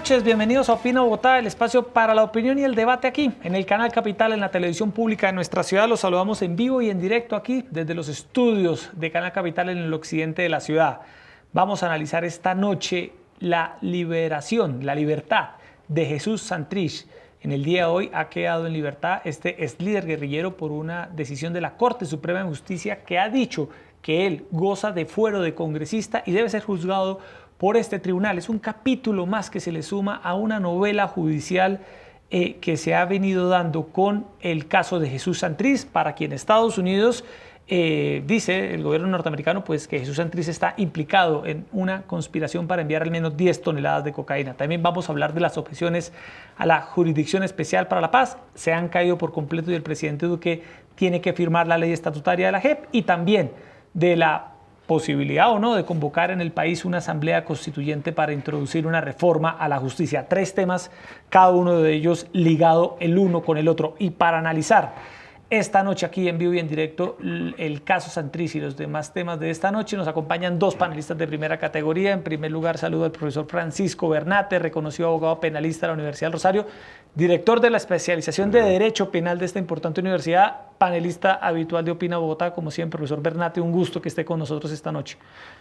noches, bienvenidos a Opina Bogotá, el espacio para la opinión y el debate aquí, en el canal Capital, en la televisión pública de nuestra ciudad. Los saludamos en vivo y en directo aquí, desde los estudios de Canal Capital en el occidente de la ciudad. Vamos a analizar esta noche la liberación, la libertad de Jesús Santrich. En el día de hoy ha quedado en libertad este ex líder guerrillero por una decisión de la Corte Suprema de Justicia que ha dicho que él goza de fuero de congresista y debe ser juzgado por este tribunal. Es un capítulo más que se le suma a una novela judicial que se ha venido dando con el caso de Jesús Santrich, para quien Estados Unidos dice, el gobierno norteamericano, pues que Jesús Santrich está implicado en una conspiración para enviar al menos 10 toneladas de cocaína. También vamos a hablar de las objeciones a la Jurisdicción Especial para la Paz. Se han caído por completo y el presidente Duque tiene que firmar la ley estatutaria de la JEP, y también de la posibilidad o no de convocar en el país una asamblea constituyente para introducir una reforma a la justicia. 3 temas, cada uno de ellos ligado el uno con el otro. Y para analizar esta noche aquí en vivo y en directo el caso Santrich y los demás temas de esta noche, nos acompañan 2 panelistas de primera categoría. En primer lugar, saludo al profesor Francisco Bernate, reconocido abogado penalista de la Universidad del Rosario, director de la especialización de Derecho Penal de esta importante universidad, panelista habitual de Opina Bogotá. Como siempre, profesor Bernate, un gusto que esté con nosotros esta noche.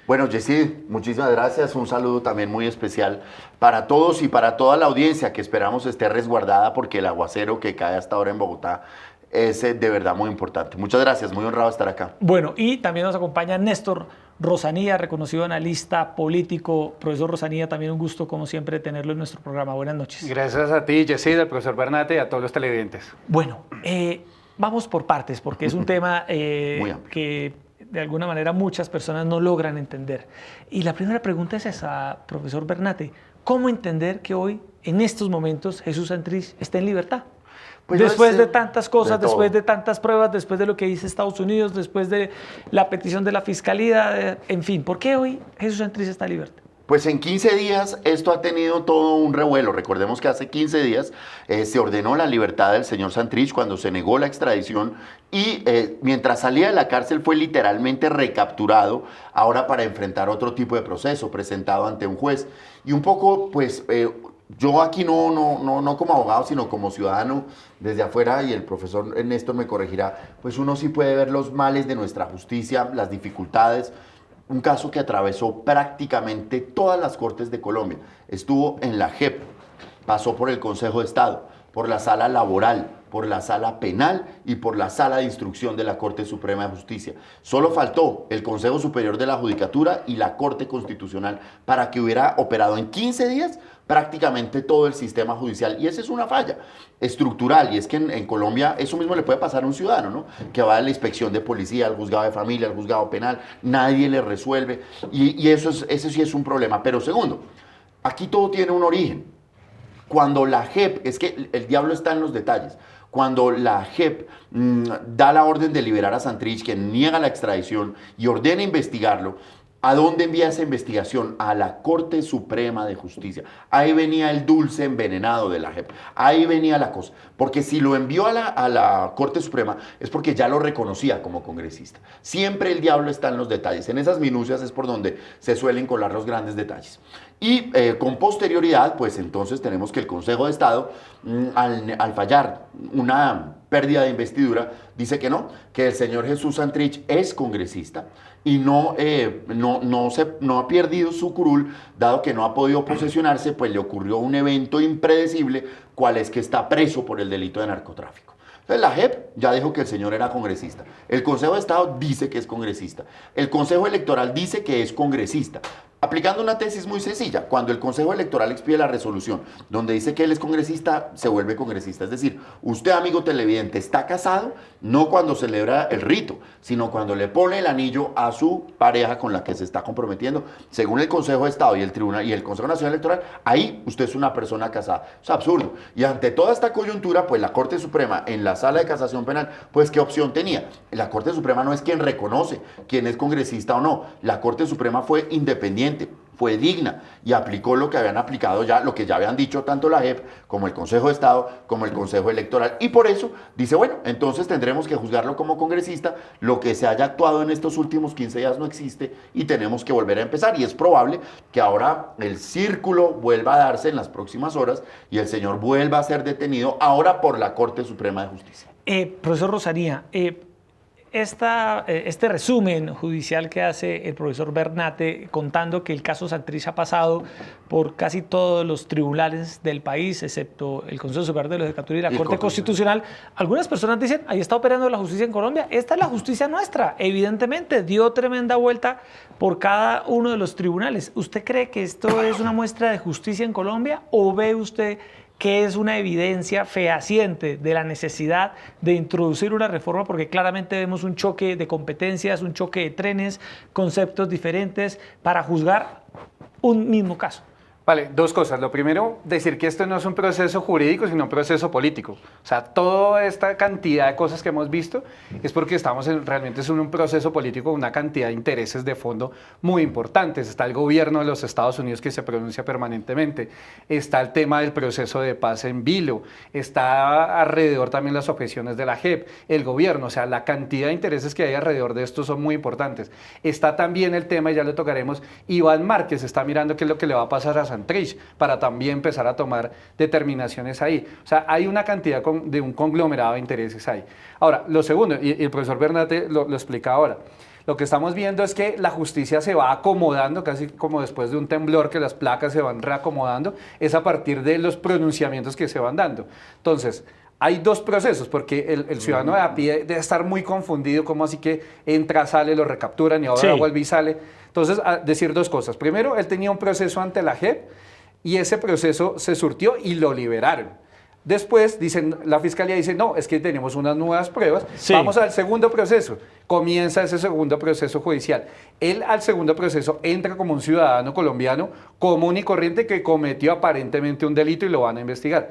Bueno, Jessy, muchísimas gracias. Un saludo también muy especial para todos y para toda la audiencia, que esperamos esté resguardada porque el aguacero que cae hasta ahora en Bogotá es de verdad muy importante. Muchas gracias, muy honrado estar acá. Bueno, y también nos acompaña Néstor Rosanía, reconocido analista político. Profesor Rosanía, también un gusto, como siempre, tenerlo en nuestro programa. Buenas noches. Gracias a ti, Jessy, al profesor Bernate y a todos los televidentes. Bueno, vamos por partes, porque es un tema que de alguna manera muchas personas no logran entender. Y la primera pregunta es esa, profesor Bernate. ¿Cómo entender que hoy, en estos momentos, Jesús Santrich está en libertad? Pues después de tantas cosas, después de tantas pruebas, después de lo que dice Estados Unidos, después de la petición de la Fiscalía, en fin, ¿por qué hoy Jesús Santrich está en libertad? Pues en 15 días esto ha tenido todo un revuelo. Recordemos que hace 15 días se ordenó la libertad del señor Santrich cuando se negó la extradición y mientras salía de la cárcel fue literalmente recapturado ahora para enfrentar otro tipo de proceso presentado ante un juez. Y un poco, pues, yo aquí no como abogado, sino como ciudadano desde afuera, y el profesor Néstor me corregirá, pues uno sí puede ver los males de nuestra justicia, las dificultades. Un caso que atravesó prácticamente todas las cortes de Colombia. Estuvo en la JEP, pasó por el Consejo de Estado, por la Sala Laboral, por la Sala Penal y por la Sala de Instrucción de la Corte Suprema de Justicia. Solo faltó el Consejo Superior de la Judicatura y la Corte Constitucional para que hubiera operado en 15 días prácticamente todo el sistema judicial. Y esa es una falla estructural, y es que en Colombia eso mismo le puede pasar a un ciudadano, ¿no? Que va a la inspección de policía, al juzgado de familia, al juzgado penal, nadie le resuelve, y eso sí es un problema. Pero segundo, aquí todo tiene un origen. Cuando la JEP, es que el diablo está en los detalles, cuando la JEP da la orden de liberar a Santrich, que niega la extradición y ordena investigarlo, ¿a dónde envía esa investigación? A la Corte Suprema de Justicia. Ahí venía el dulce envenenado de la JEP. Ahí venía la cosa. Porque si lo envió a la Corte Suprema es porque ya lo reconocía como congresista. Siempre el diablo está en los detalles. En esas minucias es por donde se suelen colar los grandes detalles. Y con posterioridad, pues entonces tenemos que el Consejo de Estado, al fallar una pérdida de investidura, dice que no, que el señor Jesús Santrich es congresista y no ha perdido su curul, dado que no ha podido posesionarse, pues le ocurrió un evento impredecible, cual es que está preso por el delito de narcotráfico. Entonces la JEP ya dijo que el señor era congresista. El Consejo de Estado dice que es congresista. El Consejo Electoral dice que es congresista. Aplicando una tesis muy sencilla, cuando el Consejo Electoral expide la resolución donde dice que él es congresista, se vuelve congresista. Es decir, usted, amigo televidente, está casado no cuando celebra el rito, sino cuando le pone el anillo a su pareja con la que se está comprometiendo. Según el Consejo de Estado y el Tribunal y el Consejo Nacional Electoral, ahí usted es una persona casada. Es absurdo. Y ante toda esta coyuntura, pues la Corte Suprema en la Sala de Casación Penal, pues ¿qué opción tenía? La Corte Suprema no es quien reconoce quién es congresista o no. La Corte Suprema fue independiente, fue digna y aplicó lo que habían aplicado ya, lo que ya habían dicho tanto la JEP como el Consejo de Estado, como el Consejo Electoral. Y por eso dice, bueno, entonces tendremos que juzgarlo como congresista, lo que se haya actuado en estos últimos 15 días no existe y tenemos que volver a empezar. Y es probable que ahora el círculo vuelva a darse en las próximas horas y el señor vuelva a ser detenido ahora por la Corte Suprema de Justicia. Profesor Rosaría, este resumen judicial que hace el profesor Bernate contando que el caso Santrich ha pasado por casi todos los tribunales del país, excepto el Consejo Superior de la Judicatura y la Corte Constitucional, algunas personas dicen, ahí está operando la justicia en Colombia, esta es la justicia nuestra, evidentemente dio tremenda vuelta por cada uno de los tribunales. ¿Usted cree que esto es una muestra de justicia en Colombia o ve usted que es una evidencia fehaciente de la necesidad de introducir una reforma? Porque claramente vemos un choque de competencias, un choque de trenes, conceptos diferentes para juzgar un mismo caso. Vale, dos cosas. Lo primero, decir que esto no es un proceso jurídico, sino un proceso político. O sea, toda esta cantidad de cosas que hemos visto es porque estamos realmente en un proceso político con una cantidad de intereses de fondo muy importantes. Está el gobierno de los Estados Unidos que se pronuncia permanentemente. Está el tema del proceso de paz en vilo. Está alrededor también las objeciones de la JEP, el gobierno. O sea, la cantidad de intereses que hay alrededor de esto son muy importantes. Está también el tema, y ya lo tocaremos, Iván Márquez está mirando qué es lo que le va a pasar a Santrich para también empezar a tomar determinaciones ahí. O sea, hay una cantidad de un conglomerado de intereses ahí. Ahora, lo segundo, y el profesor Bernate lo explica ahora, lo que estamos viendo es que la justicia se va acomodando, casi como después de un temblor que las placas se van reacomodando, es a partir de los pronunciamientos que se van dando. Entonces, hay dos procesos, porque el ciudadano de a pie debe estar muy confundido, como así que entra, sale, lo recapturan y ahora vuelve y sale. Entonces, a decir dos cosas. Primero, él tenía un proceso ante la JEP y ese proceso se surtió y lo liberaron. Después, la fiscalía dice, no, es que tenemos unas nuevas pruebas, vamos al segundo proceso. Comienza ese segundo proceso judicial. Él al segundo proceso entra como un ciudadano colombiano común y corriente que cometió aparentemente un delito y lo van a investigar.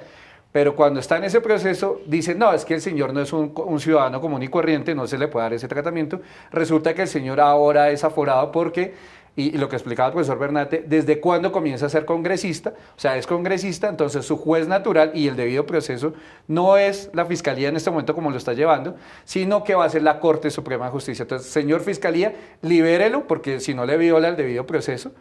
Pero cuando está en ese proceso, dicen, no, es que el señor no es un ciudadano común y corriente, no se le puede dar ese tratamiento. Resulta que el señor ahora es aforado porque, y lo que explicaba el profesor Bernate, desde cuándo comienza a ser congresista, o sea, es congresista, entonces su juez natural y el debido proceso no es la fiscalía en este momento como lo está llevando, sino que va a ser la Corte Suprema de Justicia. Entonces, señor fiscalía, libérelo, porque si no le viola el debido proceso.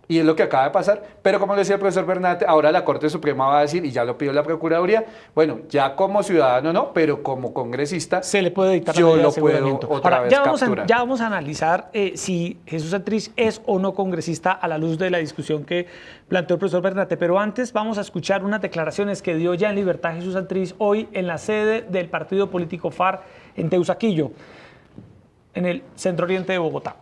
Y es lo que acaba de pasar, pero como lo decía el profesor Bernate, ahora la Corte Suprema va a decir, y ya lo pidió la Procuraduría, bueno, ya como ciudadano no, pero como congresista se le puede dictar yo lo puedo otra vez capturar. Ya vamos a analizar si Jesús Santrich es o no congresista a la luz de la discusión que planteó el profesor Bernate, pero antes vamos a escuchar unas declaraciones que dio ya en libertad Jesús Santrich hoy en la sede del partido político FARC en Teusaquillo, en el centro oriente de Bogotá.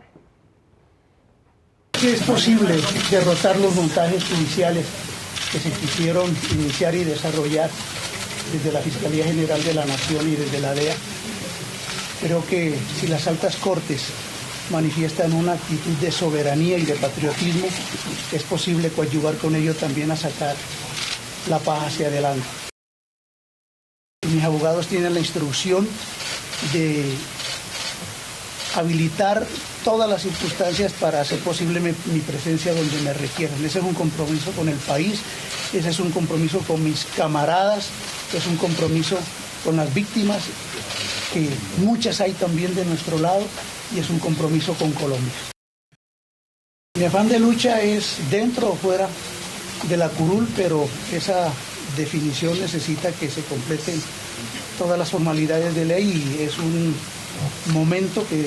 Es posible derrotar los montajes judiciales que se quisieron iniciar y desarrollar desde la Fiscalía General de la Nación y desde la DEA. Creo que si las altas cortes manifiestan una actitud de soberanía y de patriotismo, es posible coadyuvar con ello también a sacar la paz hacia adelante. Mis abogados tienen la instrucción de habilitar todas las circunstancias para hacer posible mi presencia donde me requieran. Ese es un compromiso con el país, ese es un compromiso con mis camaradas, es un compromiso con las víctimas, que muchas hay también de nuestro lado, y es un compromiso con Colombia. Mi afán de lucha es dentro o fuera de la curul, pero esa definición necesita que se completen todas las formalidades de ley y es un momento que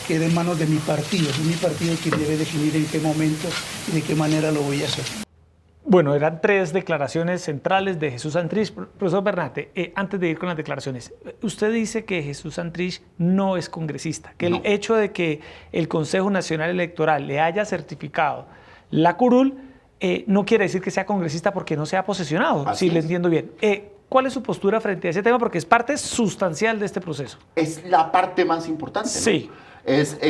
queda en manos de mi partido. Es mi partido quien debe definir en qué momento y de qué manera lo voy a hacer. Bueno, eran tres declaraciones centrales de Jesús Santrich. Profesor Bernate, antes de ir con las declaraciones, usted dice que Jesús Santrich no es congresista, que el hecho de que el Consejo Nacional Electoral le haya certificado la curul no quiere decir que sea congresista porque no se ha posesionado, si le entiendo bien. ¿Cuál es su postura frente a ese tema? Porque es parte sustancial de este proceso. Es la parte más importante, ¿no? Sí.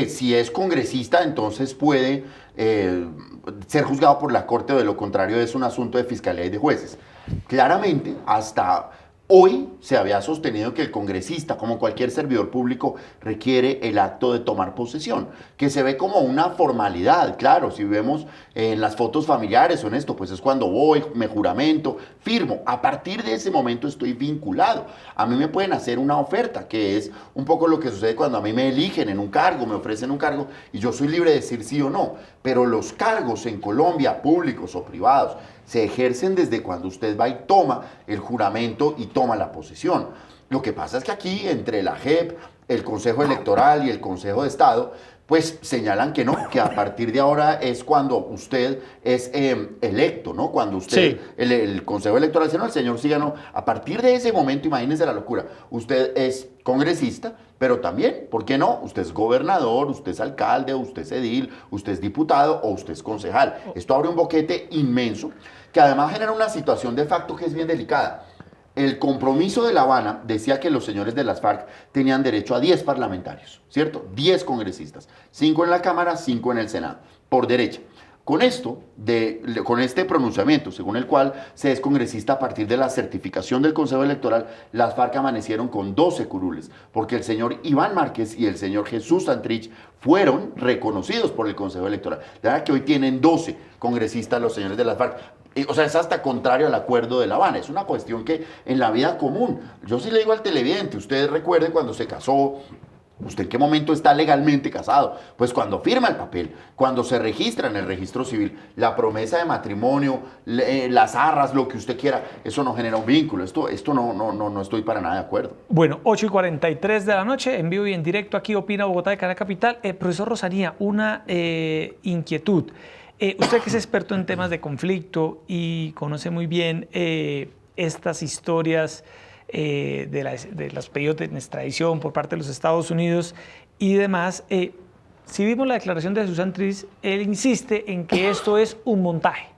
Si es congresista, entonces puede ser juzgado por la Corte o de lo contrario es un asunto de fiscalía y de jueces. Claramente, hasta Hoy se había sostenido que el congresista, como cualquier servidor público, requiere el acto de tomar posesión, que se ve como una formalidad. Claro, si vemos en las fotos familiares o en esto, pues es cuando voy, me juramento, firmo. A partir de ese momento estoy vinculado. A mí me pueden hacer una oferta, que es un poco lo que sucede cuando a mí me eligen en un cargo, me ofrecen un cargo y yo soy libre de decir sí o no. Pero los cargos en Colombia, públicos o privados, se ejercen desde cuando usted va y toma el juramento y toma la posesión. Lo que pasa es que aquí, entre la JEP, el Consejo Electoral y el Consejo de Estado, pues señalan que no, que a partir de ahora es cuando usted es electo, ¿no? Cuando usted, Sí. el Consejo Electoral dice, no, el señor siga, no. A partir de ese momento, imagínense la locura, usted es congresista, pero también, ¿por qué no? Usted es gobernador, usted es alcalde, usted es edil, usted es diputado o usted es concejal. Esto abre un boquete inmenso que además genera una situación de facto que es bien delicada. El compromiso de La Habana decía que los señores de las FARC tenían derecho a 10 parlamentarios, ¿cierto? 10 congresistas, 5 en la Cámara, 5 en el Senado, por derecha. Con esto, con este pronunciamiento, según el cual se es congresista a partir de la certificación del Consejo Electoral, las FARC amanecieron con 12 curules, porque el señor Iván Márquez y el señor Jesús Santrich fueron reconocidos por el Consejo Electoral. De verdad que hoy tienen 12 congresistas los señores de las FARC. O sea, es hasta contrario al acuerdo de La Habana. Es una cuestión que en la vida común, yo sí le digo al televidente, usted recuerde cuando se casó, ¿usted en qué momento está legalmente casado? Pues cuando firma el papel, cuando se registra en el registro civil, la promesa de matrimonio, las arras, lo que usted quiera, eso no genera un vínculo. Esto no estoy para nada de acuerdo. Bueno, 8:43 de la noche, en vivo y en directo aquí Opina Bogotá de Canal Capital. Profesor Rosanía, una inquietud. Usted que es experto en temas de conflicto y conoce muy bien estas historias de los pedidos de extradición por parte de los Estados Unidos y demás, si vimos la declaración de Jesús Santrich, él insiste en que esto es un montaje.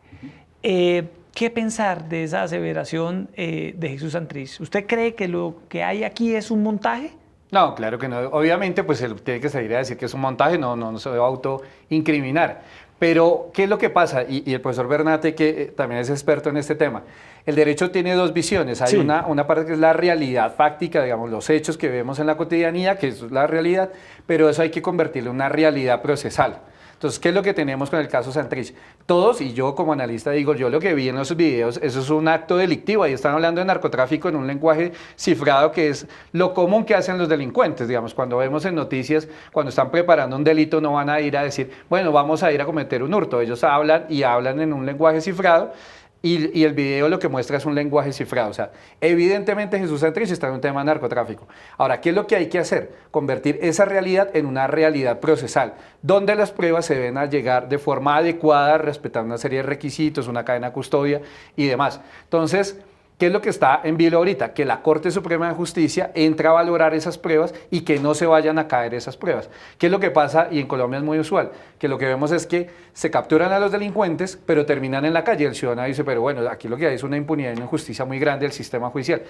¿Qué pensar de esa aseveración de Jesús Santrich? ¿Usted cree que lo que hay aquí es un montaje? No, claro que no. Obviamente, pues él tiene que salir a decir que es un montaje, no se debe autoincriminar. Pero, ¿qué es lo que pasa? Y el profesor Bernate, que también es experto en este tema, el derecho tiene dos visiones. Hay Sí. una parte que es la realidad fáctica, digamos, los hechos que vemos en la cotidianidad, que es la realidad, pero eso hay que convertirlo en una realidad procesal. Entonces, ¿qué es lo que tenemos con el caso Santrich? Todos, y yo como analista digo, yo lo que vi en los videos, eso es un acto delictivo, ahí están hablando de narcotráfico en un lenguaje cifrado que es lo común que hacen los delincuentes, digamos, cuando vemos en noticias, cuando están preparando un delito no van a ir a decir, bueno, vamos a ir a cometer un hurto, ellos hablan y hablan en un lenguaje cifrado. Y el video lo que muestra es un lenguaje cifrado. O sea, evidentemente Jesús Santrich está en un tema de narcotráfico. Ahora, ¿qué es lo que hay que hacer? Convertir esa realidad en una realidad procesal, donde las pruebas se deben a llegar de forma adecuada, respetando una serie de requisitos, una cadena de custodia y demás. Entonces, ¿qué es lo que está en vilo ahorita? Que la Corte Suprema de Justicia entre a valorar esas pruebas y que no se vayan a caer esas pruebas. ¿Qué es lo que pasa? Y en Colombia es muy usual, que lo que vemos es que se capturan a los delincuentes, pero terminan en la calle. El ciudadano dice, pero bueno, aquí lo que hay es una impunidad y una injusticia muy grande del sistema judicial.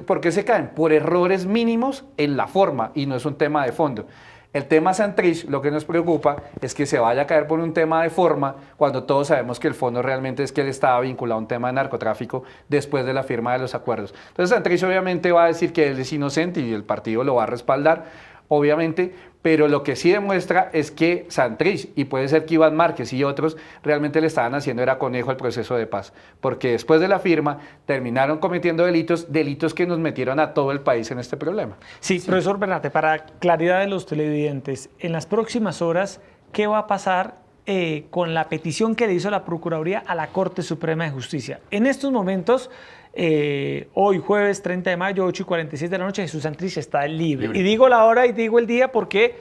¿Por qué se caen? Por errores mínimos en la forma y no es un tema de fondo. El tema Santrich, lo que nos preocupa es que se vaya a caer por un tema de forma cuando todos sabemos que el fondo realmente es que él estaba vinculado a un tema de narcotráfico después de la firma de los acuerdos. Entonces Santrich obviamente va a decir que él es inocente y el partido lo va a respaldar, obviamente, pero lo que sí demuestra es que Santrich, y puede ser que Iván Márquez y otros, realmente le estaban haciendo era conejo al proceso de paz, porque después de la firma terminaron cometiendo delitos que nos metieron a todo el país en este problema. Sí, profesor Bernate, para claridad de los televidentes, en las próximas horas, ¿qué va a pasar con la petición que le hizo la Procuraduría a la Corte Suprema de Justicia? En estos momentos, hoy jueves 30 de mayo, 8:46 de la noche, Jesús Santrich está libre. Y digo la hora y digo el día porque...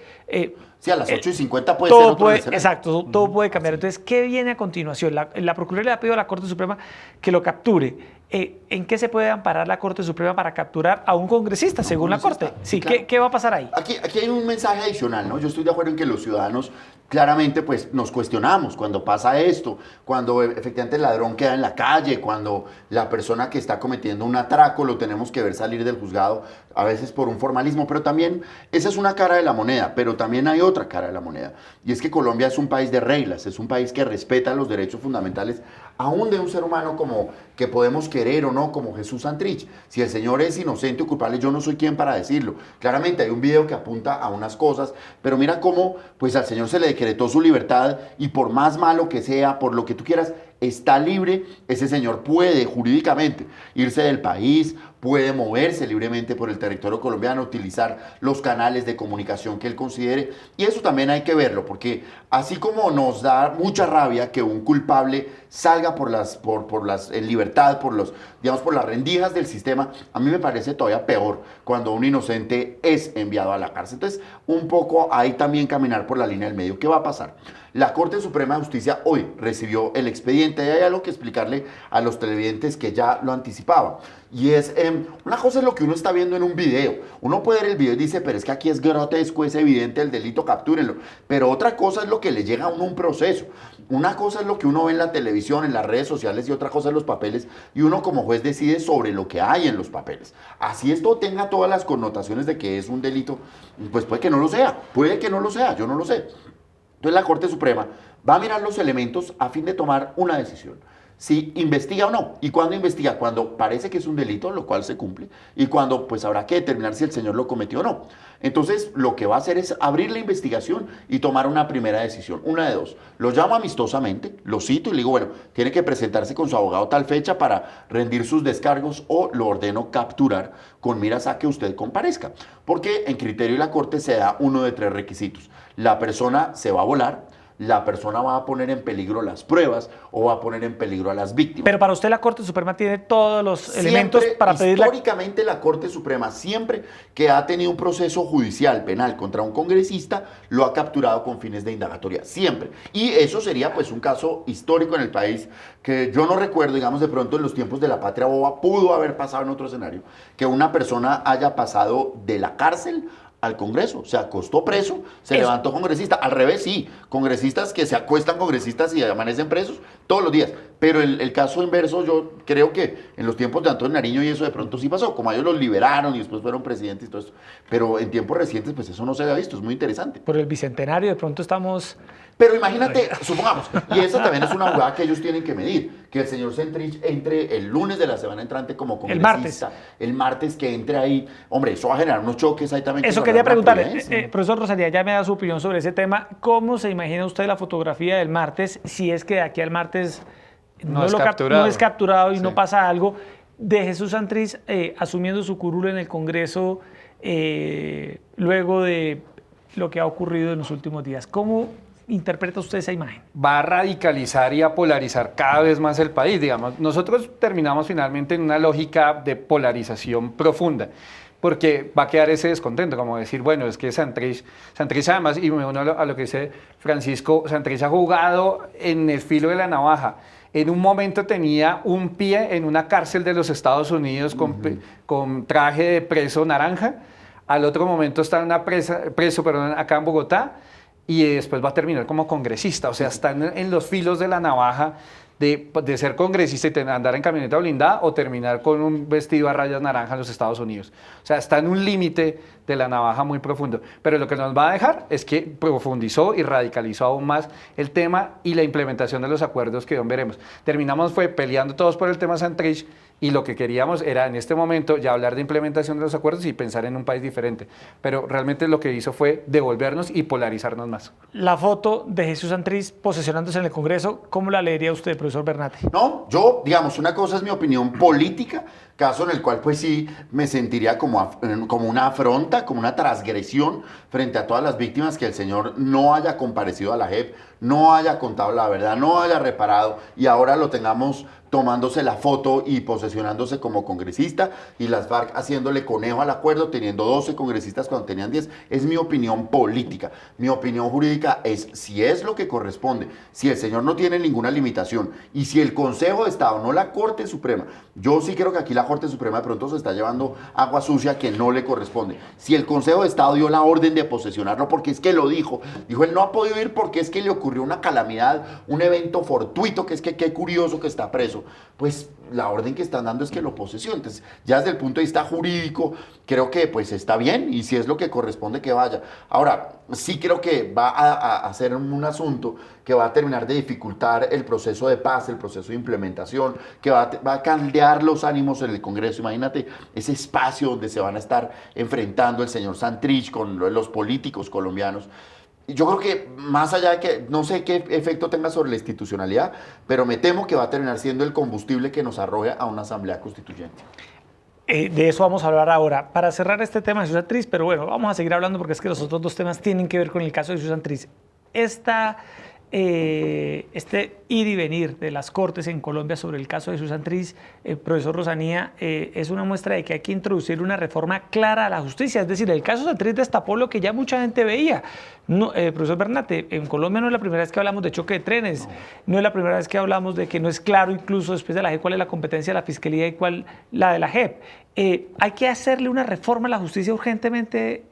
sí, a las 8:50 puede todo ser otro puede, escenario. exacto, todo puede cambiar. Entonces, ¿qué viene a continuación? La Procuraduría le ha pedido a la Corte Suprema que lo capture. ¿En qué se puede amparar la Corte Suprema para capturar a un congresista, según la Corte? Sí, claro. ¿qué va a pasar ahí? Aquí hay un mensaje adicional, ¿no? Yo estoy de acuerdo en que los ciudadanos claramente pues nos cuestionamos cuando pasa esto, cuando efectivamente el ladrón queda en la calle, cuando la persona que está cometiendo un atraco lo tenemos que ver salir del juzgado, a veces por un formalismo, pero también esa es una cara de la moneda, pero también hay otra cara de la moneda, y es que Colombia es un país de reglas, es un país que respeta los derechos fundamentales aún de un ser humano como que podemos querer o no, como Jesús Santrich. Si el señor es inocente o culpable, yo no soy quien para decirlo. Claramente hay un video que apunta a unas cosas, pero mira cómo pues al señor se le decretó su libertad y por más malo que sea, por lo que tú quieras, está libre. Ese señor puede jurídicamente irse del país, puede moverse libremente por el territorio colombiano, utilizar los canales de comunicación que él considere, y eso también hay que verlo, porque así como nos da mucha rabia que un culpable salga en libertad, digamos, por las rendijas del sistema, a mí me parece todavía peor cuando un inocente es enviado a la cárcel. Entonces, un poco ahí también caminar por la línea del medio. ¿Qué va a pasar? La Corte Suprema de Justicia hoy recibió el expediente y hay algo que explicarle a los televidentes que ya lo anticipaba. Y es, una cosa es lo que uno está viendo en un video. Uno puede ver el video y dice, pero es que aquí es grotesco, es evidente el delito, captúrenlo. Pero otra cosa es lo que le llega a uno un proceso. Una cosa es lo que uno ve en la televisión, en las redes sociales, y otra cosa es los papeles. Y uno como juez decide sobre lo que hay en los papeles. Así esto tenga todas las connotaciones de que es un delito, pues puede que no lo sea. Puede que no lo sea, yo no lo sé. Entonces la Corte Suprema va a mirar los elementos a fin de tomar una decisión. Si investiga o no. ¿Y cuándo investiga? Cuando parece que es un delito, lo cual se cumple, y cuando pues habrá que determinar si el señor lo cometió o no. Entonces lo que va a hacer es abrir la investigación y tomar una primera decisión. Una de dos. Lo llamo amistosamente, lo cito y le digo, bueno, tiene que presentarse con su abogado tal fecha para rendir sus descargos, o lo ordeno capturar con miras a que usted comparezca. Porque en criterio de la Corte se da uno de tres requisitos. La persona se va a volar, la persona va a poner en peligro las pruebas o va a poner en peligro a las víctimas. Pero para usted la Corte Suprema tiene todos los elementos para pedir históricamente la Corte Suprema, siempre que ha tenido un proceso judicial penal contra un congresista, lo ha capturado con fines de indagatoria, siempre. Y eso sería pues un caso histórico en el país que yo no recuerdo, digamos de pronto en los tiempos de la Patria Boba, pudo haber pasado en otro escenario, que una persona haya pasado de la cárcel al Congreso, se acostó preso, se levantó congresista. Al revés, sí, congresistas que se acuestan congresistas y amanecen presos todos los días. Pero el caso inverso, yo creo que en los tiempos de Antonio Nariño y eso de pronto sí pasó, como a ellos los liberaron y después fueron presidentes y todo eso. Pero en tiempos recientes, pues eso no se había visto, es muy interesante. Por el Bicentenario de pronto estamos... Pero imagínate, supongamos, y esa también es una jugada que ellos tienen que medir, que el señor Santrich entre el lunes de la semana entrante como congresista, el martes que entre ahí, hombre, eso va a generar unos choques ahí también. Eso quería preguntarle, profesor Rosalía, ya me da su opinión sobre ese tema. ¿Cómo se imagina usted la fotografía del martes, si es que de aquí al martes no es capturado y no pasa algo, de Jesús Santrich asumiendo su curul en el Congreso luego de lo que ha ocurrido en los últimos días? ¿Cómo interpreta usted esa imagen? Va a radicalizar y a polarizar cada vez más el país, digamos. Nosotros terminamos finalmente en una lógica de polarización profunda, porque va a quedar ese descontento, como decir, bueno, es que Santrich además, y me uno a lo que dice Francisco, Santrich ha jugado en el filo de la navaja. En un momento tenía un pie en una cárcel de los Estados Unidos con traje de preso naranja, al otro momento está preso acá en Bogotá, y después va a terminar como congresista. O sea, está en los filos de la navaja de ser congresista y andar en camioneta blindada o terminar con un vestido a rayas naranjas en los Estados Unidos. O sea, está en un límite de la navaja muy profundo. Pero lo que nos va a dejar es que profundizó y radicalizó aún más el tema y la implementación de los acuerdos que veremos. Terminamos peleando todos por el tema Santrich, y lo que queríamos era en este momento ya hablar de implementación de los acuerdos y pensar en un país diferente. Pero realmente lo que hizo fue devolvernos y polarizarnos más. La foto de Jesús Santrich posesionándose en el Congreso, ¿cómo la leería usted, profesor Bernate? No, yo, digamos, una cosa es mi opinión política, caso en el cual pues sí me sentiría como una afronta, como una transgresión frente a todas las víctimas que el señor no haya comparecido a la JEP, no haya contado la verdad, no haya reparado, y ahora lo tengamos tomándose la foto y posesionándose como congresista, y las FARC haciéndole conejo al acuerdo, teniendo 12 congresistas cuando tenían 10. Es mi opinión política. Mi opinión jurídica es, si es lo que corresponde, si el señor no tiene ninguna limitación, y si el Consejo de Estado, no la Corte Suprema, yo sí creo que aquí la Corte Suprema de pronto se está llevando agua sucia que no le corresponde. Si el Consejo de Estado dio la orden de posesionarlo, porque es que lo dijo él no ha podido ir porque es que le ocurrió ocurrió una calamidad, un evento fortuito, que es que qué curioso que está preso. Pues la orden que están dando es que lo posesione. Entonces, ya desde el punto de vista jurídico, creo que pues está bien, y si es lo que corresponde que vaya. Ahora, sí creo que va a ser un asunto que va a terminar de dificultar el proceso de paz, el proceso de implementación, que va a caldear los ánimos en el Congreso. Imagínate ese espacio donde se van a estar enfrentando el señor Santrich con los políticos colombianos. Yo creo que más allá de que no sé qué efecto tenga sobre la institucionalidad, pero me temo que va a terminar siendo el combustible que nos arroje a una asamblea constituyente. De eso vamos a hablar ahora. Para cerrar este tema de Susan Tris, pero bueno, vamos a seguir hablando porque es que los otros dos temas tienen que ver con el caso de Susan Tris. Este ir y venir de las Cortes en Colombia sobre el caso de Susan Tris, profesor Rosanía, es una muestra de que hay que introducir una reforma clara a la justicia. Es decir, el caso de Tris destapó lo que ya mucha gente veía. No, profesor Bernate, en Colombia no es la primera vez que hablamos de choque de trenes, no es la primera vez que hablamos de que no es claro, incluso después de la JEP, cuál es la competencia de la Fiscalía y cuál la de la JEP. Hay que hacerle una reforma a la justicia urgentemente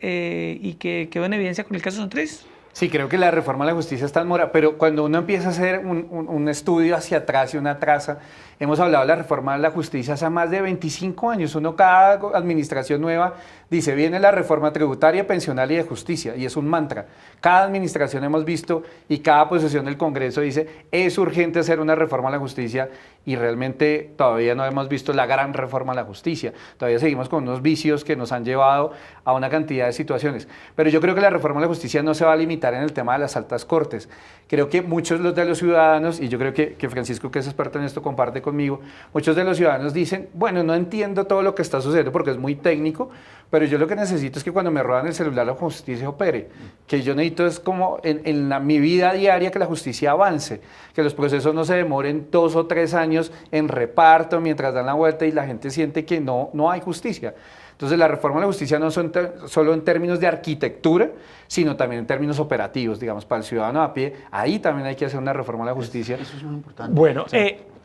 y que quedó en evidencia con el caso de Susan Tris. Sí, creo que la reforma a la justicia está en mora, pero cuando uno empieza a hacer un estudio hacia atrás y una traza, hemos hablado de la reforma a la justicia hace más de 25 años. Cada administración nueva dice, viene la reforma tributaria, pensional y de justicia, y es un mantra. Cada administración hemos visto y cada posesión del Congreso dice, es urgente hacer una reforma a la justicia, y realmente todavía no hemos visto la gran reforma a la justicia. Todavía seguimos con unos vicios que nos han llevado a una cantidad de situaciones. Pero yo creo que la reforma a la justicia no se va a limitar en el tema de las altas cortes. Creo que muchos de los ciudadanos, y yo creo que Francisco, que es experto en esto, comparte conmigo, muchos de los ciudadanos dicen, bueno, no entiendo todo lo que está sucediendo porque es muy técnico, pero yo lo que necesito es que cuando me roban el celular la justicia opere. Que yo necesito es como en mi vida diaria que la justicia avance, que los procesos no se demoren 2 o 3 años en reparto mientras dan la vuelta y la gente siente que no hay justicia. Entonces, la reforma de la justicia no son solo en términos de arquitectura, sino también en términos operativos, digamos, para el ciudadano a pie. Ahí también hay que hacer una reforma de la justicia. Eso es muy importante. Bueno,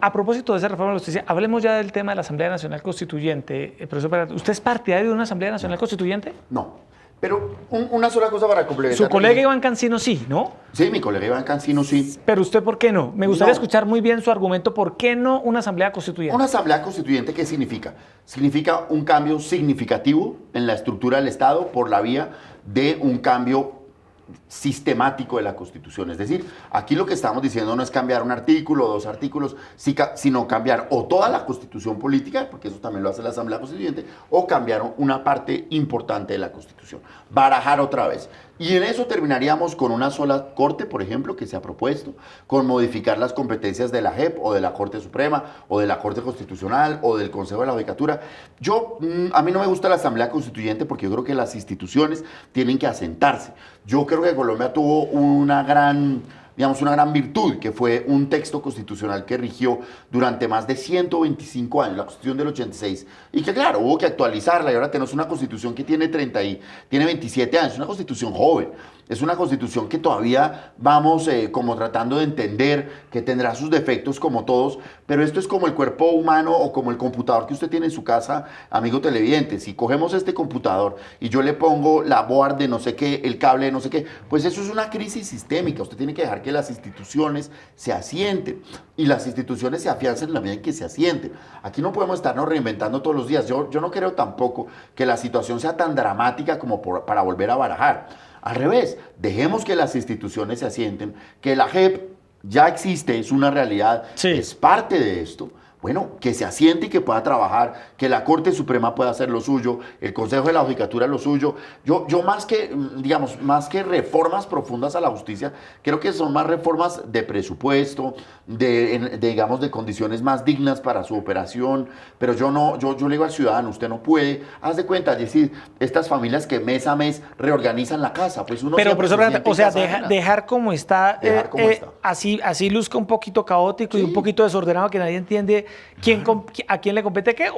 a propósito de esa reforma de la justicia, hablemos ya del tema de la Asamblea Nacional Constituyente. Profesor Bernat, ¿usted es partidario de una Asamblea Nacional Constituyente? No. Pero una sola cosa para complementar. Su colega Iván Cancino sí, ¿no? Sí, mi colega Iván Cancino sí. Pero usted, ¿por qué no? Me gustaría No. escuchar muy bien su argumento. ¿Por qué no una Asamblea Constituyente? Una asamblea constituyente, ¿qué significa? Significa un cambio significativo en la estructura del Estado por la vía de un cambio sistemático de la Constitución. Es decir, aquí lo que estamos diciendo no es cambiar un artículo o 2 artículos, sino cambiar o toda la Constitución política, porque eso también lo hace la Asamblea Constituyente, o cambiar una parte importante de la Constitución. Barajar otra vez. Y en eso terminaríamos con una sola Corte, por ejemplo, que se ha propuesto, con modificar las competencias de la JEP o de la Corte Suprema o de la Corte Constitucional o del Consejo de la Judicatura. A mí no me gusta la Asamblea Constituyente porque yo creo que las instituciones tienen que asentarse. Yo creo que Colombia tuvo una gran virtud, que fue un texto constitucional que rigió durante más de 125 años, la Constitución del 86, y que claro, hubo que actualizarla, y ahora tenemos una Constitución que tiene 27 años, una Constitución joven, es una Constitución que todavía vamos como tratando de entender, que tendrá sus defectos como todos, pero esto es como el cuerpo humano o como el computador que usted tiene en su casa, amigo televidente. Si cogemos este computador y yo le pongo la board de no sé qué, el cable de no sé qué, pues eso es una crisis sistémica. Usted tiene que dejar que las instituciones se asienten, y las instituciones se afiancen en la medida en que se asienten. Aquí no podemos estarnos reinventando todos los días. Yo no creo tampoco que la situación sea tan dramática como para volver a barajar. Al revés, dejemos que las instituciones se asienten, que la JEP ya existe, es una realidad, sí, es parte de esto. Bueno, que se asiente y que pueda trabajar, que la Corte Suprema pueda hacer lo suyo, el Consejo de la Judicatura lo suyo. Yo más que reformas profundas a la justicia, creo que son más reformas de presupuesto, de condiciones más dignas para su operación. Pero yo le digo al ciudadano, usted no puede, haz de cuenta, es decir, estas familias que mes a mes reorganizan la casa, pues uno. Pero profesor, o sea, dejar como está, Dejar como está. así luzca un poquito caótico, sí, y un poquito desordenado, que nadie entiende a quién le compete qué.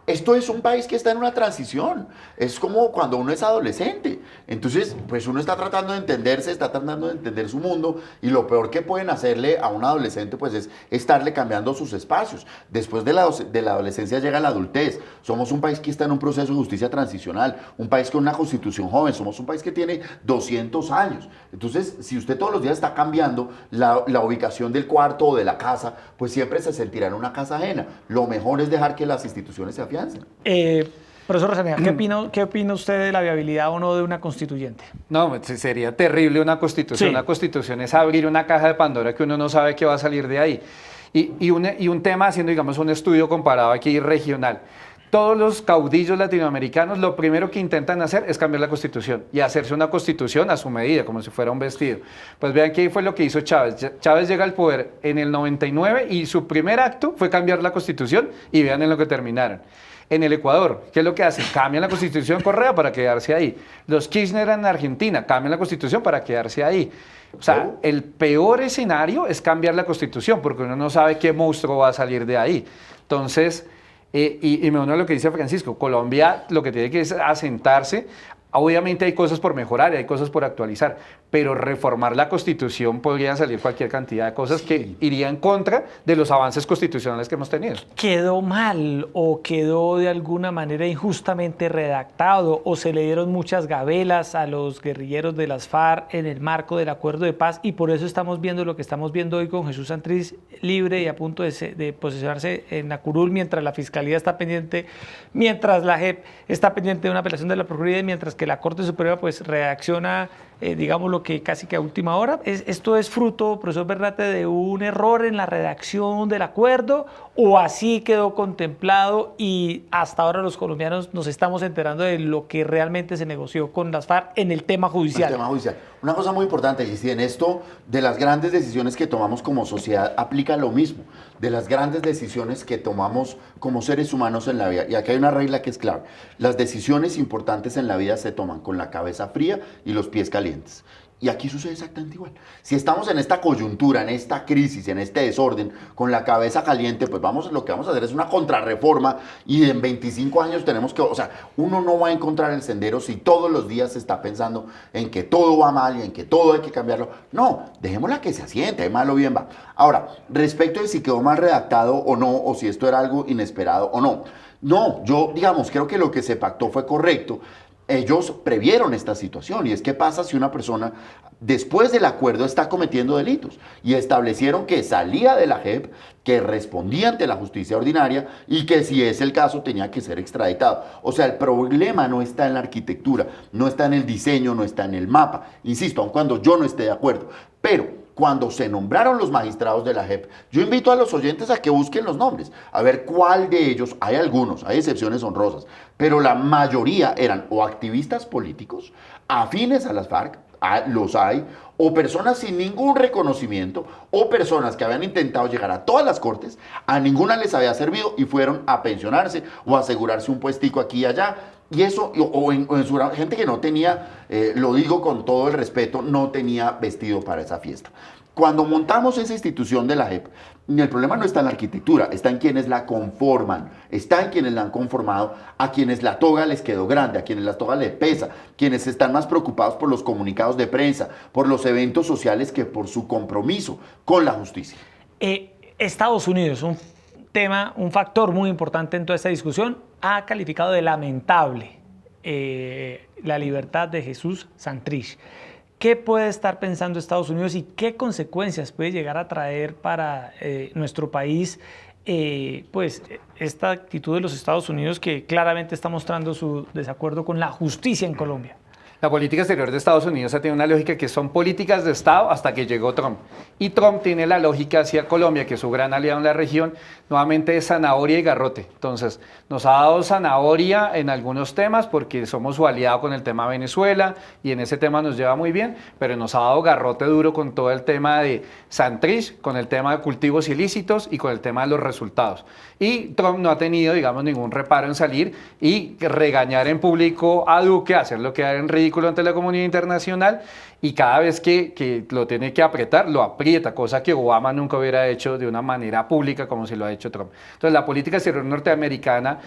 Esto es un país que está en una transición. Es como cuando uno es adolescente. Entonces, pues uno está tratando de entenderse, está tratando de entender su mundo y lo peor que pueden hacerle a un adolescente pues es estarle cambiando sus espacios. Después de la adolescencia llega la adultez. Somos un país que está en un proceso de justicia transicional, un país con una constitución joven, somos un país que tiene 200 años. Entonces, si usted todos los días está cambiando la ubicación del cuarto o de la casa, pues siempre se sentirá en una casa ajena. Lo mejor es dejar que las instituciones se afiancen. Profesor Rosaneda, ¿qué opina usted de la viabilidad o no de una constituyente? No, sería terrible una constitución. Sí. Una constitución es abrir una caja de Pandora que uno no sabe qué va a salir de ahí. Y un tema, haciendo digamos un estudio comparado aquí regional. Todos los caudillos latinoamericanos lo primero que intentan hacer es cambiar la constitución y hacerse una constitución a su medida, como si fuera un vestido. Pues vean qué fue lo que hizo Chávez. Chávez llega al poder en el 99 y su primer acto fue cambiar la constitución y vean en lo que terminaron. En el Ecuador, ¿qué es lo que hacen? Cambian la constitución Correa para quedarse ahí. Los Kirchner en Argentina cambian la constitución para quedarse ahí. O sea, el peor escenario es cambiar la constitución porque uno no sabe qué monstruo va a salir de ahí. Entonces, y me uno a lo que dice Francisco, Colombia lo que tiene que es asentarse. Obviamente hay cosas por mejorar y hay cosas por actualizar, pero reformar la Constitución podrían salir cualquier cantidad de cosas que irían en contra de los avances constitucionales que hemos tenido. ¿Quedó mal o quedó de alguna manera injustamente redactado o se le dieron muchas gabelas a los guerrilleros de las FARC en el marco del acuerdo de paz y por eso estamos viendo lo que estamos viendo hoy con Jesús Santrich libre y a punto de posicionarse en la curul mientras la Fiscalía está pendiente, mientras la JEP está pendiente de una apelación de la Procuraduría y mientras que la Corte Suprema pues reacciona, digamos lo que casi que a última hora? ¿Esto es fruto, profesor Bernate, de un error en la redacción del acuerdo o así quedó contemplado y hasta ahora los colombianos nos estamos enterando de lo que realmente se negoció con las FARC en el tema judicial? El tema judicial. Una cosa muy importante, y si en esto de las grandes decisiones que tomamos como sociedad aplica lo mismo, de las grandes decisiones que tomamos como seres humanos en la vida. Y aquí hay una regla que es clave. Las decisiones importantes en la vida se toman con la cabeza fría y los pies calientes. Y aquí sucede exactamente igual. Si estamos en esta coyuntura, en esta crisis, en este desorden, con la cabeza caliente, pues lo que vamos a hacer es una contrarreforma y en 25 años tenemos que, o sea, uno no va a encontrar el sendero si todos los días se está pensando en que todo va mal y en que todo hay que cambiarlo. No, dejémosla que se asiente, de mal o bien va. Ahora, respecto de si quedó mal redactado o no, o si esto era algo inesperado o no. No, yo, digamos, creo que lo que se pactó fue correcto. Ellos previeron esta situación y es qué pasa si una persona después del acuerdo está cometiendo delitos y establecieron que salía de la JEP, que respondía ante la justicia ordinaria y que si es el caso tenía que ser extraditado. O sea, el problema no está en la arquitectura, no está en el diseño, no está en el mapa, insisto, aun cuando yo no esté de acuerdo, pero cuando se nombraron los magistrados de la JEP, yo invito a los oyentes a que busquen los nombres, a ver cuál de ellos, hay algunos, hay excepciones honrosas, pero la mayoría eran o activistas políticos, afines a las FARC, los hay, o personas sin ningún reconocimiento, o personas que habían intentado llegar a todas las cortes, a ninguna les había servido y fueron a pensionarse o a asegurarse un puestico aquí y allá. Y eso, o en su gente que no tenía, lo digo con todo el respeto, no tenía vestido para esa fiesta. Cuando montamos esa institución de la JEP, el problema no está en la arquitectura, está en quienes la conforman, está en quienes la han conformado, a quienes la toga les quedó grande, a quienes la toga les pesa, quienes están más preocupados por los comunicados de prensa, por los eventos sociales que por su compromiso con la justicia. Estados Unidos, un factor muy importante en toda esta discusión, ha calificado de lamentable la libertad de Jesús Santrich. ¿Qué puede estar pensando Estados Unidos y qué consecuencias puede llegar a traer para nuestro país pues esta actitud de los Estados Unidos que claramente está mostrando su desacuerdo con la justicia en Colombia? La política exterior de Estados Unidos ha tenido una lógica que son políticas de Estado hasta que llegó Trump. Y Trump tiene la lógica hacia Colombia, que es su gran aliado en la región, nuevamente es zanahoria y garrote. Entonces, nos ha dado zanahoria en algunos temas porque somos su aliado con el tema Venezuela y en ese tema nos lleva muy bien, pero nos ha dado garrote duro con todo el tema de Santrich, con el tema de cultivos ilícitos y con el tema de los resultados. Y Trump no ha tenido, digamos, ningún reparo en salir y regañar en público a Duque, hacerlo quedar en ridículo ridículo ante la comunidad internacional y cada vez que lo tiene que apretar, lo aprieta, cosa que Obama nunca hubiera hecho de una manera pública como si lo ha hecho Trump. Entonces la política exterior norteamericana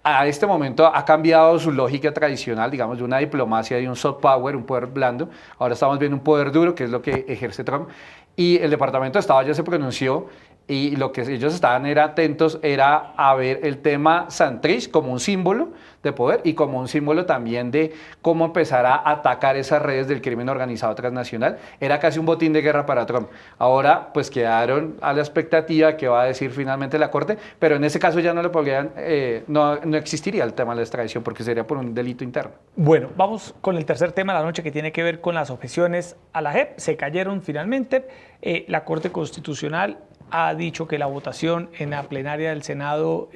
a este momento ha cambiado su lógica tradicional, digamos, de una diplomacia, de un soft power, un poder blando. Ahora estamos viendo un poder duro, que es lo que ejerce Trump. Y el Departamento de Estado ya se pronunció y lo que ellos estaban atentos era a ver el tema Santrich como un símbolo de poder y como un símbolo también de cómo empezar a atacar esas redes del crimen organizado transnacional. Era casi un botín de guerra para Trump. Ahora pues quedaron a la expectativa que va a decir finalmente la Corte, pero en ese caso ya no le podrían, no existiría el tema de la extradición porque sería por un delito interno. Bueno, vamos con el tercer tema de la noche que tiene que ver con las objeciones a la JEP. Se cayeron finalmente. La Corte Constitucional ha dicho que la votación en la plenaria del Senado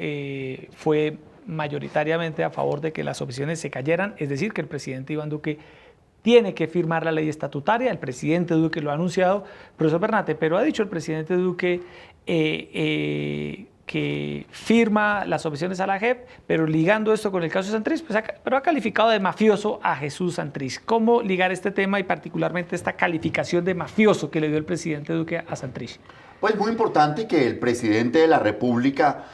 fue mayoritariamente a favor de que las objeciones se cayeran, es decir, que el presidente Iván Duque tiene que firmar la ley estatutaria. El presidente Duque lo ha anunciado, profesor Bernate, pero ha dicho el presidente Duque que firma las objeciones a la JEP, pero ligando esto con el caso de Santrich, pues pero ha calificado de mafioso a Jesús Santrich. ¿Cómo ligar este tema y particularmente esta calificación de mafioso que le dio el presidente Duque a Santrich? Pues muy importante que el presidente de la República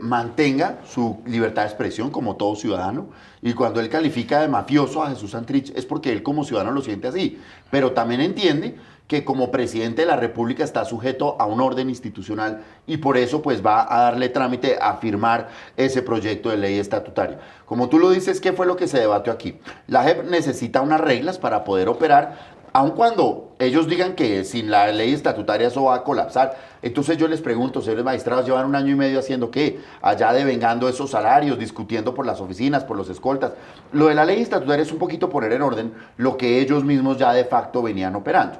mantenga su libertad de expresión como todo ciudadano, y cuando él califica de mafioso a Jesús Santrich es porque él como ciudadano lo siente así, pero también entiende que como presidente de la República está sujeto a un orden institucional y por eso pues va a darle trámite a firmar ese proyecto de ley estatutaria. Como tú lo dices, ¿qué fue lo que se debatió aquí? La JEP necesita unas reglas para poder operar, aun cuando ellos digan que sin la ley estatutaria eso va a colapsar. Entonces yo les pregunto, señores magistrados, llevan 1 año y medio haciendo ¿qué? Allá devengando esos salarios, discutiendo por las oficinas, por los escoltas. Lo de la ley estatutaria es un poquito poner en orden lo que ellos mismos ya de facto venían operando.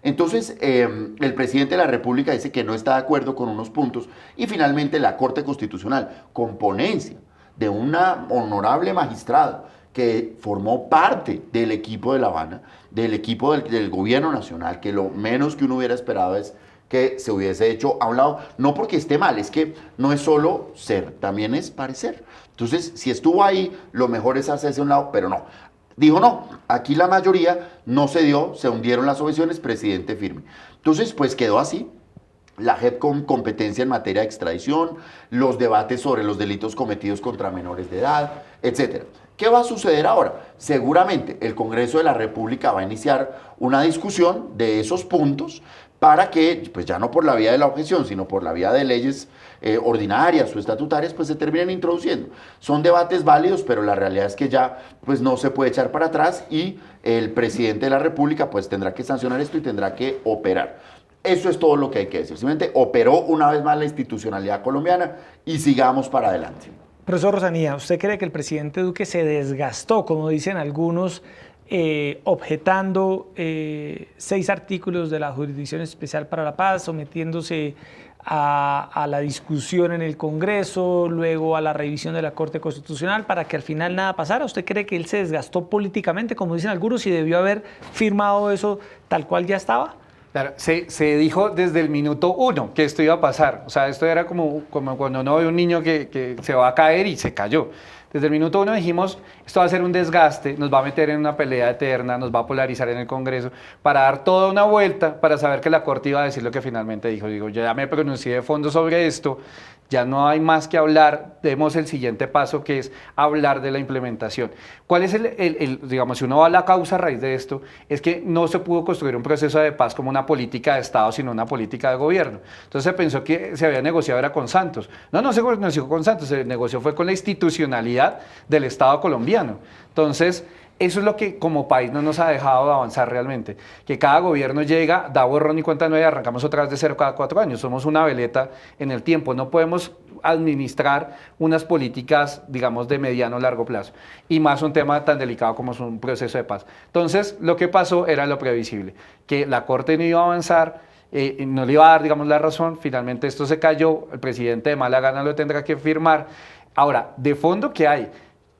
Entonces, el presidente de la República dice que no está de acuerdo con unos puntos y finalmente la Corte Constitucional, con ponencia de una honorable magistrada que formó parte del equipo de La Habana, del equipo del gobierno nacional, que lo menos que uno hubiera esperado es que se hubiese hecho a un lado, no porque esté mal, es que no es solo ser, también es parecer. Entonces, si estuvo ahí, lo mejor es hacerse a un lado, pero no. Dijo no, aquí la mayoría no se dio, se hundieron las objeciones, presidente firme. Entonces, pues quedó así. La JEP con competencia en materia de extradición, los debates sobre los delitos cometidos contra menores de edad, etc. ¿Qué va a suceder ahora? Seguramente el Congreso de la República va a iniciar una discusión de esos puntos para que, pues ya no por la vía de la objeción, sino por la vía de leyes ordinarias o estatutarias, pues se terminen introduciendo. Son debates válidos, pero la realidad es que ya pues no se puede echar para atrás y el presidente de la República pues tendrá que sancionar esto y tendrá que operar. Eso es todo lo que hay que decir. Simplemente operó una vez más la institucionalidad colombiana y sigamos para adelante. Profesor Rosanía, ¿usted cree que el presidente Duque se desgastó, como dicen algunos, objetando 6 artículos de la Jurisdicción Especial para la Paz, sometiéndose a la discusión en el Congreso, luego a la revisión de la Corte Constitucional para que al final nada pasara? ¿Usted cree que él se desgastó políticamente, como dicen algunos, y debió haber firmado eso tal cual ya estaba? Claro, se dijo desde el minuto 1 que esto iba a pasar. O sea, esto era como cuando uno ve un niño que se va a caer y se cayó. Desde el minuto 1 dijimos, esto va a ser un desgaste, nos va a meter en una pelea eterna, nos va a polarizar en el Congreso, para dar toda una vuelta, para saber que la Corte iba a decir lo que finalmente dijo. Digo, yo ya me pronuncié de fondo sobre esto, ya no hay más que hablar, demos el siguiente paso, que es hablar de la implementación. ¿Cuál es digamos, si uno va a la causa raíz de esto, es que no se pudo construir un proceso de paz como una política de Estado, sino una política de gobierno? Entonces se pensó que se había negociado era con Santos. No se negoció con Santos, se negoció fue con la institucionalidad del Estado colombiano. Entonces, eso es lo que como país no nos ha dejado avanzar realmente, que cada gobierno llega, da borrón y cuenta nueva y arrancamos otra vez de cero cada 4 años. Somos una veleta en el tiempo, no podemos administrar unas políticas, digamos, de mediano o largo plazo, y más un tema tan delicado como es un proceso de paz. Entonces, lo que pasó era lo previsible, que la Corte no iba a avanzar, no le iba a dar, digamos, la razón, finalmente esto se cayó, el presidente de mala gana lo tendrá que firmar. Ahora, de fondo, ¿qué hay?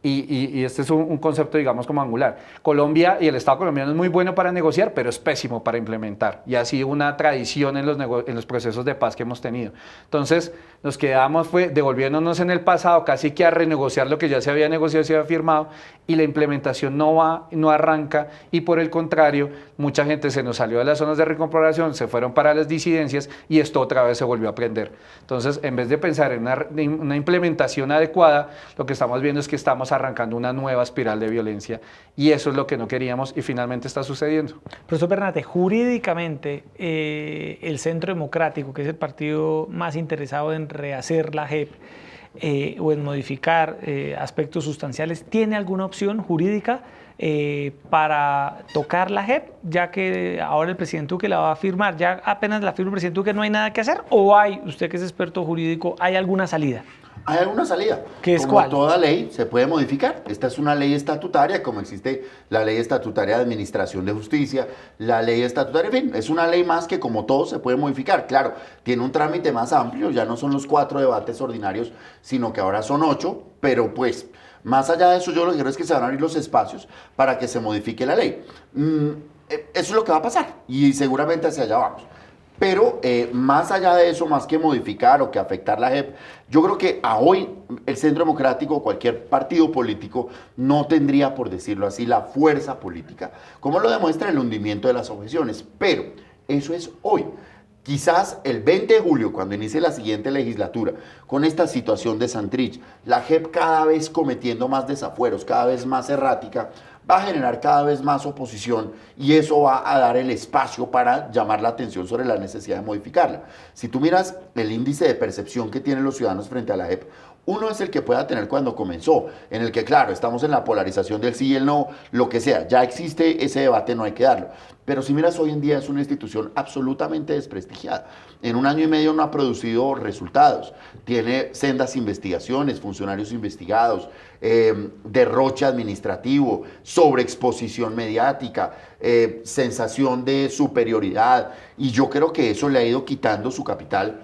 y este es un concepto, digamos, como angular. Colombia y el Estado colombiano es muy bueno para negociar, pero es pésimo para implementar. Y ha sido una tradición en los procesos de paz que hemos tenido. Entonces, nos quedamos devolviéndonos en el pasado, casi que a renegociar lo que ya se había negociado, se había firmado, y la implementación no arranca, y por el contrario, mucha gente se nos salió de las zonas de reincorporación, se fueron para las disidencias, y esto otra vez se volvió a prender. Entonces, en vez de pensar en una implementación adecuada, lo que estamos viendo es que estamos arrancando una nueva espiral de violencia, y eso es lo que no queríamos, y finalmente está sucediendo. Profesor Bernate, jurídicamente, el Centro Democrático, que es el partido más interesado en rehacer la JEP, o en modificar aspectos sustanciales, ¿tiene alguna opción jurídica para tocar la JEP, ya que ahora el presidente Duque la va a firmar? ¿Ya apenas la firma el presidente Duque no hay nada que hacer? ¿O hay, usted que es experto jurídico, hay alguna salida? Hay alguna salida. ¿Qué es Como cuál? toda ley, se puede modificar. Esta es una ley estatutaria, como existe la ley estatutaria de administración de justicia, la ley estatutaria, en fin, es una ley más que como todo se puede modificar. Claro, tiene un trámite más amplio, ya no son los 4 debates ordinarios, sino que ahora son 8, pero pues, más allá de eso, yo lo que creo es que se van a abrir los espacios para que se modifique la ley. Eso es lo que va a pasar, y seguramente hacia allá vamos. Pero más allá de eso, más que modificar o que afectar la JEP, yo creo que a hoy el Centro Democrático o cualquier partido político no tendría, por decirlo así, la fuerza política, como lo demuestra el hundimiento de las objeciones. Pero eso es hoy. Quizás el 20 de julio, cuando inicie la siguiente legislatura, con esta situación de Santrich, la JEP cada vez cometiendo más desafueros, cada vez más errática, va a generar cada vez más oposición, y eso va a dar el espacio para llamar la atención sobre la necesidad de modificarla. Si tú miras el índice de percepción que tienen los ciudadanos frente a la JEP, uno es el que pueda tener cuando comenzó, en el que, claro, estamos en la polarización del sí y el no, lo que sea, ya existe ese debate, no hay que darlo. Pero si miras, hoy en día es una institución absolutamente desprestigiada. En 1 año y medio no ha producido resultados. Tiene sendas investigaciones, funcionarios investigados, derroche administrativo, sobreexposición mediática, sensación de superioridad. Y yo creo que eso le ha ido quitando su capital.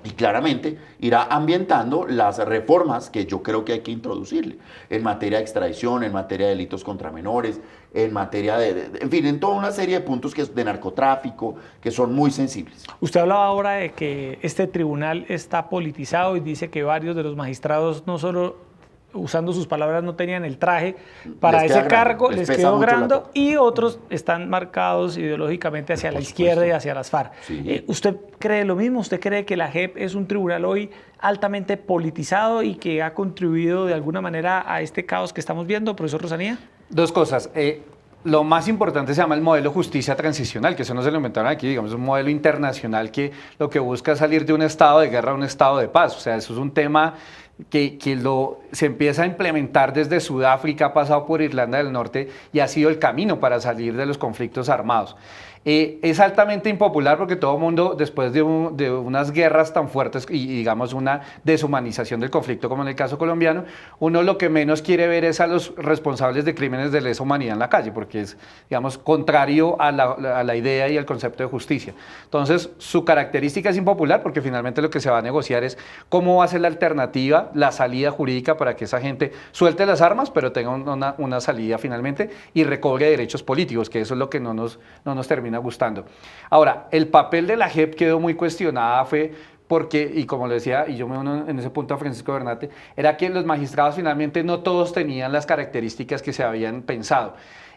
Y claramente irá ambientando las reformas que yo creo que hay que introducirle en materia de extradición, en materia de delitos contra menores, en materia en fin, en toda una serie de puntos de narcotráfico que son muy sensibles. Usted hablaba ahora de que este tribunal está politizado y dice que varios de los magistrados, no solo usando sus palabras, no tenían el traje para ese cargo, les quedó grande, y otros están marcados ideológicamente hacia la izquierda y hacia las FARC. Sí. ¿Usted cree lo mismo? ¿Usted cree que la JEP es un tribunal hoy altamente politizado y que ha contribuido de alguna manera a este caos que estamos viendo, profesor Rosanía? Dos cosas. Lo más importante se llama el modelo justicia transicional, que eso no se lo inventaron aquí, digamos, es un modelo internacional que lo que busca es salir de un estado de guerra a un estado de paz. O sea, eso es un tema que se empieza a implementar desde Sudáfrica, ha pasado por Irlanda del Norte y ha sido el camino para salir de los conflictos armados. Es altamente impopular porque todo el mundo, después de unas guerras tan fuertes y digamos una deshumanización del conflicto como en el caso colombiano, uno lo que menos quiere ver es a los responsables de crímenes de lesa humanidad en la calle, porque es, digamos, contrario a la idea y al concepto de justicia. Entonces, su característica es impopular porque finalmente lo que se va a negociar es cómo va a ser la alternativa, la salida jurídica para que esa gente suelte las armas, pero tenga una salida finalmente y recobre derechos políticos, que eso es lo que no nos termina gustando. Ahora, el papel de la JEP quedó muy cuestionada, fue porque, y como le decía, y yo me uno en ese punto a Francisco Bernate, era que los magistrados finalmente no todos tenían las características que se habían pensado.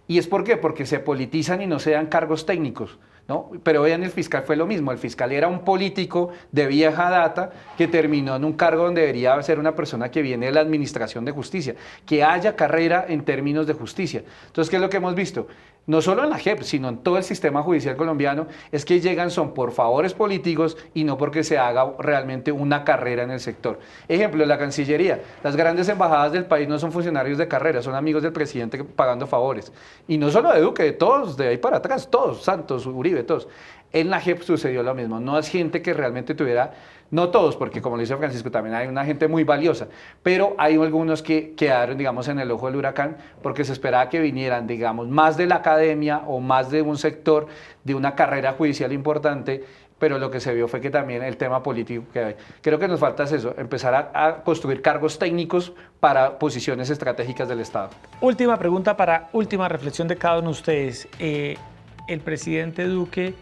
¿Y es por qué? Porque se politizan y no se dan cargos técnicos, ¿no? Pero vean, el fiscal fue lo mismo, el fiscal era un político de vieja data que terminó en un cargo donde debería ser una persona que viene de la administración de justicia, que haya carrera en términos de justicia. Entonces, ¿qué es lo que hemos visto? No solo en la JEP, sino en todo el sistema judicial colombiano, es que llegan son por favores políticos y no porque se haga realmente una carrera en el sector. Ejemplo, la Cancillería. Las grandes embajadas del país no son funcionarios de carrera, son amigos del presidente pagando favores. Y no solo de Duque, de todos, de ahí para atrás, todos, Santos, Uribe, todos. En la JEP sucedió lo mismo, no es gente que realmente tuviera, no todos, porque como le dice Francisco, también hay una gente muy valiosa, pero hay algunos que quedaron, digamos, en el ojo del huracán, porque se esperaba que vinieran, digamos, más de la academia o más de un sector de una carrera judicial importante, pero lo que se vio fue que también el tema político que hay. Creo que nos falta es eso, empezar a construir cargos técnicos para posiciones estratégicas del Estado. Última pregunta para última reflexión de cada uno de ustedes. El presidente Duque,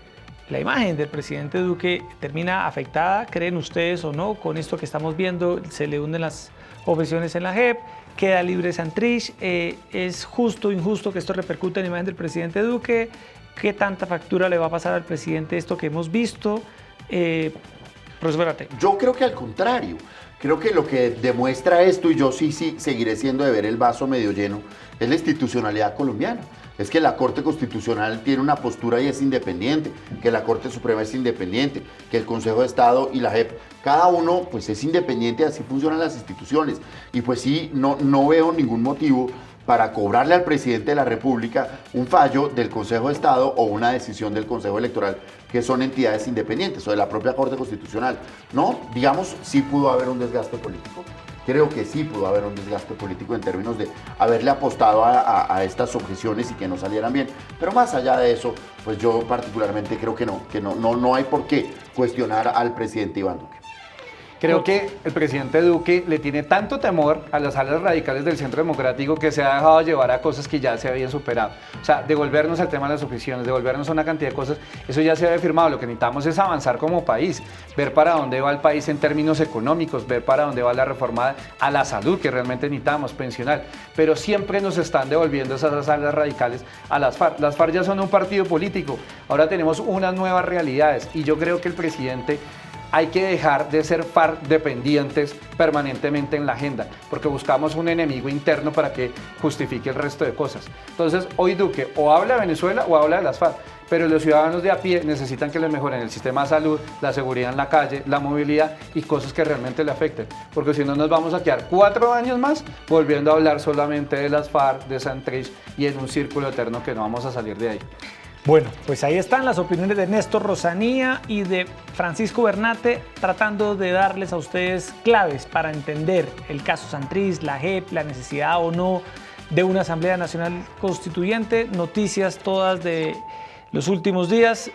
la imagen del presidente Duque termina afectada, ¿creen ustedes o no? Con esto que estamos viendo, se le hunden las objeciones en la JEP, queda libre Santrich. ¿Es justo o injusto que esto repercute en la imagen del presidente Duque? ¿Qué tanta factura le va a pasar al presidente esto que hemos visto? Profesor Berrate. Yo creo que al contrario. Creo que lo que demuestra esto, y yo sí seguiré siendo de ver el vaso medio lleno, es la institucionalidad colombiana. Es que la Corte Constitucional tiene una postura y es independiente, que la Corte Suprema es independiente, que el Consejo de Estado y la JEP, cada uno pues es independiente, así funcionan las instituciones. Y pues sí, no veo ningún motivo para cobrarle al presidente de la República un fallo del Consejo de Estado o una decisión del Consejo Electoral, que son entidades independientes, o de la propia Corte Constitucional. No, digamos, sí pudo haber un desgaste político. Creo que sí pudo haber un desgaste político en términos de haberle apostado a estas objeciones y que no salieran bien. Pero más allá de eso, pues yo particularmente creo que no hay por qué cuestionar al presidente Iván Duque. Creo que el presidente Duque le tiene tanto temor a las alas radicales del centro democrático que se ha dejado llevar a cosas que ya se habían superado. O sea, devolvernos al tema de las objeciones, devolvernos a una cantidad de cosas, eso ya se había firmado. Lo que necesitamos es avanzar como país, ver para dónde va el país en términos económicos, ver para dónde va la reforma a la salud que realmente necesitamos, pensional. Pero siempre nos están devolviendo esas alas radicales a las FARC. Las FARC ya son un partido político, ahora tenemos unas nuevas realidades y yo creo que el presidente hay que dejar de ser FARC dependientes permanentemente en la agenda, porque buscamos un enemigo interno para que justifique el resto de cosas. Entonces, hoy Duque o habla de Venezuela o habla de las FARC, pero los ciudadanos de a pie necesitan que les mejoren el sistema de salud, la seguridad en la calle, la movilidad y cosas que realmente le afecten, porque si no nos vamos a quedar 4 años más volviendo a hablar solamente de las FARC, de Santrich y en un círculo eterno que no vamos a salir de ahí. Bueno, pues ahí están las opiniones de Néstor Rosanía y de Francisco Bernate, tratando de darles a ustedes claves para entender el caso Santrich, la JEP, la necesidad o no de una Asamblea Nacional Constituyente, noticias todas de los últimos días.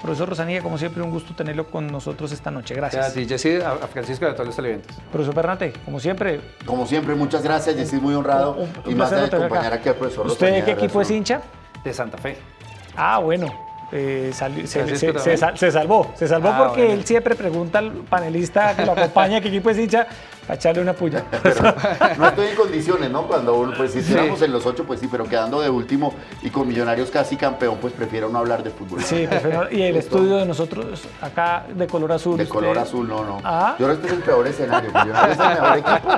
Profesor Rosanía, como siempre, un gusto tenerlo con nosotros esta noche. Gracias. A ti, Jessy, a Francisco y a todos los televidentes. Profesor Bernate, como siempre. Como siempre, muchas gracias, Jessy, muy honrado. Un y más de placer acompañar aquí al profesor ¿Usted Rosanía, de qué equipo es razón. hincha? De Santa Fe. Ah, bueno. Se salvó porque bueno. él siempre pregunta al panelista que lo acompaña qué equipo es hincha para echarle una puya. Pero no estoy en condiciones, ¿no? Cuando uno, pues si estuviéramos en los 8, pues sí, pero quedando de último y con Millonarios casi campeón, pues prefiero no hablar de fútbol. Sí, y el estudio de nosotros acá de color azul. De usted... color azul, no. Ah. Yo creo que este es el peor escenario. Millonarios es el mejor equipo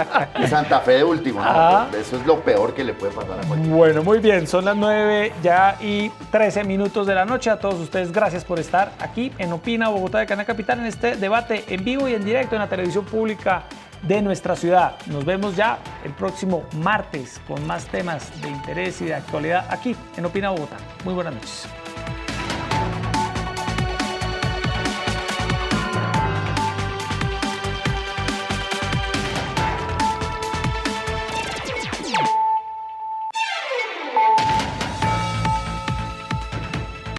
y Santa Fe de último, ¿no? Ah. Eso es lo peor que le puede pasar a cualquiera. Bueno, muy bien, son las 9 ya y 13 minutos de la noche. A todos ustedes, gracias por estar aquí en Opina Bogotá de Canal Capital en este debate en vivo y en directo en la televisión pública de nuestra ciudad. Nos vemos ya el próximo martes con más temas de interés y de actualidad aquí en Opina Bogotá. Muy buenas noches.